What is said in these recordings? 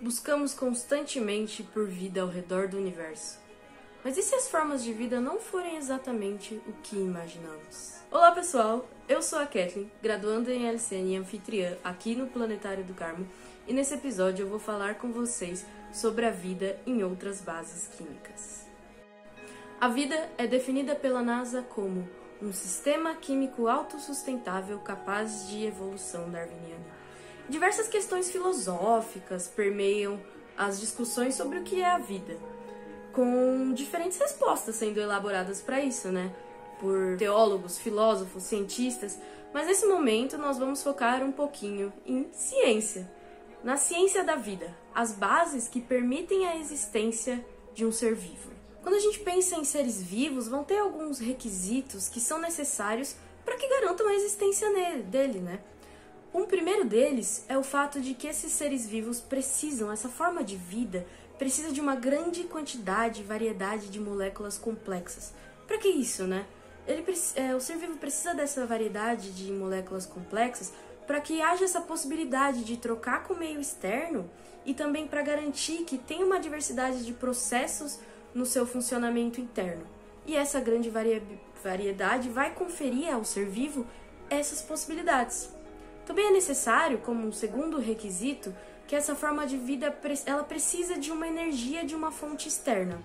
Buscamos constantemente por vida ao redor do universo. Mas e se as formas de vida não forem exatamente o que imaginamos? Olá pessoal, eu sou a Kathleen, graduanda em LCN e anfitriã aqui no Planetário do Carmo, e nesse episódio eu vou falar com vocês sobre a vida em outras bases químicas. A vida é definida pela NASA como um sistema químico autossustentável capaz de evolução darwiniana. Diversas questões filosóficas permeiam as discussões sobre o que é a vida, com diferentes respostas sendo elaboradas para isso, né? Por teólogos, filósofos, cientistas, mas nesse momento nós vamos focar um pouquinho em ciência. Na ciência da vida, as bases que permitem a existência de um ser vivo. Quando a gente pensa em seres vivos, vão ter alguns requisitos que são necessários para que garantam a existência dele, né? Um primeiro deles é o fato de que esses seres vivos precisam, essa forma de vida, precisa de uma grande quantidade e variedade de moléculas complexas. Para que isso, né? O ser vivo precisa dessa variedade de moléculas complexas para que haja essa possibilidade de trocar com o meio externo e também para garantir que tem uma diversidade de processos no seu funcionamento interno. E essa grande variedade vai conferir ao ser vivo essas possibilidades. Também é necessário, como um segundo requisito, que essa forma de vida ela precisa de uma energia de uma fonte externa.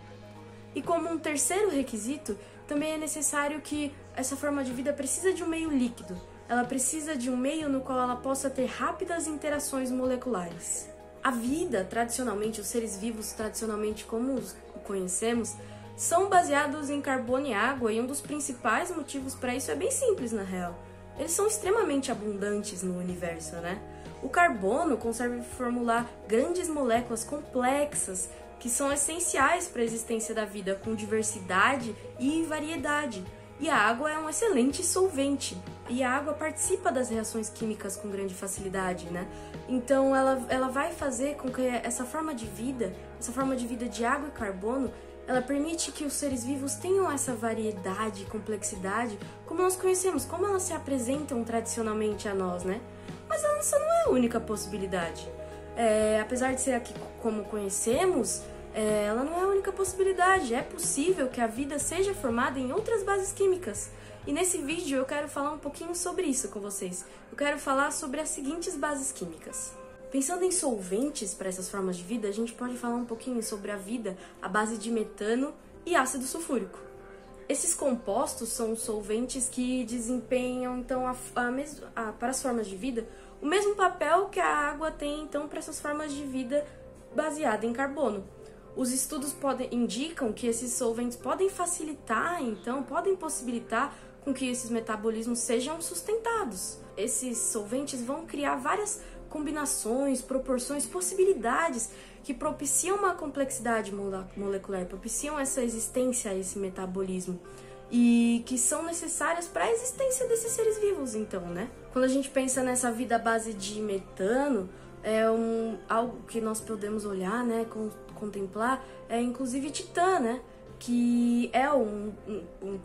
E como um terceiro requisito, também é necessário que essa forma de vida precisa de um meio líquido. Ela precisa de um meio no qual ela possa ter rápidas interações moleculares. A vida, tradicionalmente, os seres vivos, tradicionalmente como os conhecemos, são baseados em carbono e água, e um dos principais motivos para isso é bem simples, na real. Eles são extremamente abundantes no universo, né? O carbono consegue formular grandes moléculas complexas que são essenciais para a existência da vida, com diversidade e variedade. E a água é um excelente solvente. E a água participa das reações químicas com grande facilidade, né? Então ela vai fazer com que essa forma de vida de água e carbono, ela permite que os seres vivos tenham essa variedade e complexidade como nós conhecemos, como elas se apresentam tradicionalmente a nós, né? Mas essa não é a única possibilidade. Apesar de ser aqui como conhecemos, ela não é a única possibilidade. É possível que a vida seja formada em outras bases químicas. E nesse vídeo eu quero falar um pouquinho sobre isso com vocês. Eu quero falar sobre as seguintes bases químicas. Pensando em solventes para essas formas de vida, a gente pode falar um pouquinho sobre a vida à base de metano e ácido sulfúrico. Esses compostos são solventes que desempenham, então, para as formas de vida, o mesmo papel que a água tem, então, para essas formas de vida baseada em carbono. Os estudos indicam que esses solventes podem facilitar, então, podem possibilitar com que esses metabolismos sejam sustentados. Esses solventes vão criar várias combinações, proporções, possibilidades que propiciam uma complexidade molecular, propiciam essa existência, esse metabolismo, e que são necessárias para a existência desses seres vivos, então, né? Quando a gente pensa nessa vida à base de metano, algo que nós podemos olhar, né, contemplar, inclusive Titã, né? Que é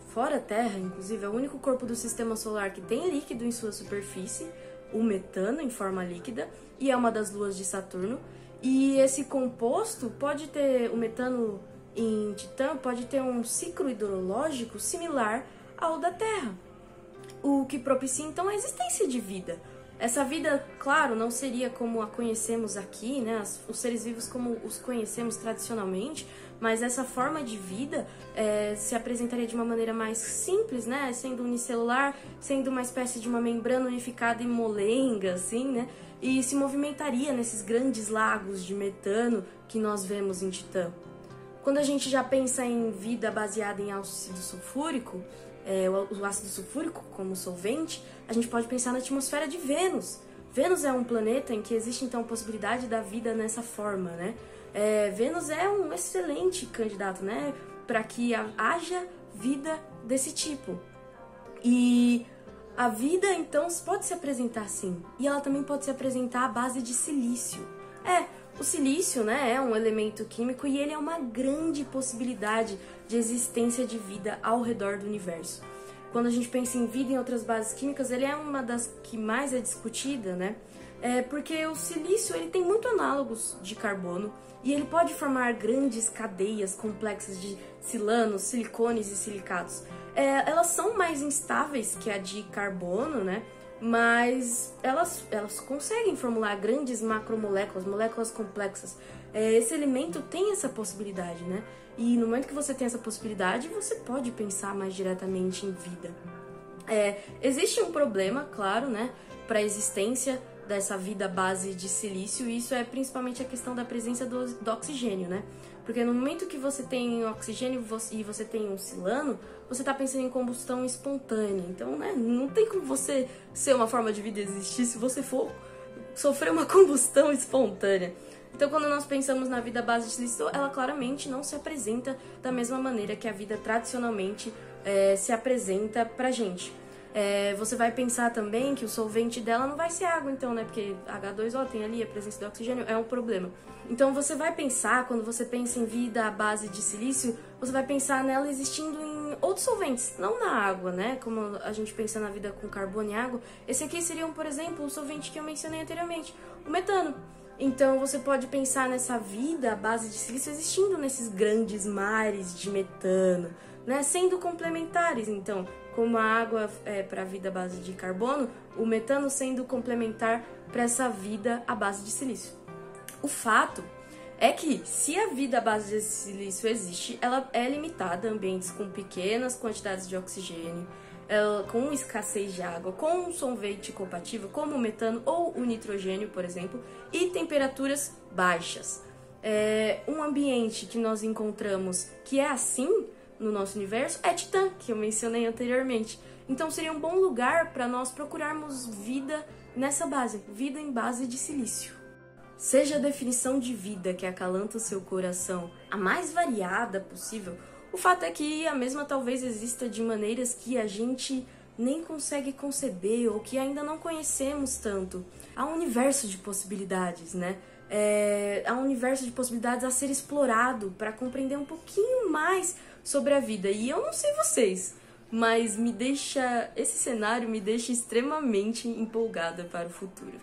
fora Terra, inclusive, é o único corpo do sistema solar que tem líquido em sua superfície, o metano em forma líquida, e é uma das luas de Saturno. E esse composto o metano em Titã pode ter um ciclo hidrológico similar ao da Terra, o que propicia então a existência de vida. Essa vida, claro, não seria como a conhecemos aqui, né? Os seres vivos como os conhecemos tradicionalmente, mas essa forma de vida se apresentaria de uma maneira mais simples, né? Sendo unicelular, sendo uma espécie de uma membrana unificada e molenga, assim, né? E se movimentaria nesses grandes lagos de metano que nós vemos em Titã. Quando a gente já pensa em vida baseada em ácido sulfúrico, o ácido sulfúrico como solvente, a gente pode pensar na atmosfera de Vênus. Vênus é um planeta em que existe então a possibilidade da vida nessa forma, né? Vênus é um excelente candidato, né, para que haja vida desse tipo. E a vida então pode se apresentar assim, e ela também pode se apresentar à base de silício. O silício, né, é um elemento químico e ele é uma grande possibilidade de existência de vida ao redor do universo. Quando a gente pensa em vida em outras bases químicas, ele é uma das que mais é discutida, né? porque o silício ele tem muito análogos de carbono e ele pode formar grandes cadeias complexas de silanos, silicones e silicatos. Elas são mais instáveis que a de carbono, né? Mas elas conseguem formular grandes macromoléculas, moléculas complexas. Esse elemento tem essa possibilidade, né? E no momento que você tem essa possibilidade, você pode pensar mais diretamente em vida. Existe um problema, claro, né, para a existência dessa vida à base de silício, e isso é principalmente a questão da presença do oxigênio, né? Porque no momento que você tem oxigênio e você tem um silano, você está pensando em combustão espontânea. Então, né, não tem como você ser uma forma de vida e existir se você for sofrer uma combustão espontânea. Então, quando nós pensamos na vida à base de silício, ela claramente não se apresenta da mesma maneira que a vida tradicionalmente se apresenta pra gente. Você vai pensar também que o solvente dela não vai ser água, então, né? Porque H2O tem ali a presença do oxigênio, é um problema. Então, você vai pensar, quando você pensa em vida à base de silício, você vai pensar nela existindo em outros solventes, não na água, né? Como a gente pensa na vida com carbono e água. Esse aqui seria, por exemplo, o solvente que eu mencionei anteriormente, o metano. Então, você pode pensar nessa vida à base de silício existindo nesses grandes mares de metano, né? Sendo complementares, então, como a água para a vida à base de carbono, o metano sendo complementar para essa vida à base de silício. O fato é que, se a vida à base de silício existe, ela é limitada a ambientes com pequenas quantidades de oxigênio, com escassez de água, com um solvente compatível, como o metano ou o nitrogênio, por exemplo, e temperaturas baixas. Um ambiente que nós encontramos que é assim no nosso universo é Titã, que eu mencionei anteriormente. Então seria um bom lugar para nós procurarmos vida nessa base, vida em base de silício. Seja a definição de vida que acalanta o seu coração a mais variada possível, o fato é que a mesma talvez exista de maneiras que a gente nem consegue conceber ou que ainda não conhecemos tanto. Há um universo de possibilidades, né? Há um universo de possibilidades a ser explorado para compreender um pouquinho mais sobre a vida. E eu não sei vocês, mas esse cenário me deixa extremamente empolgada para o futuro.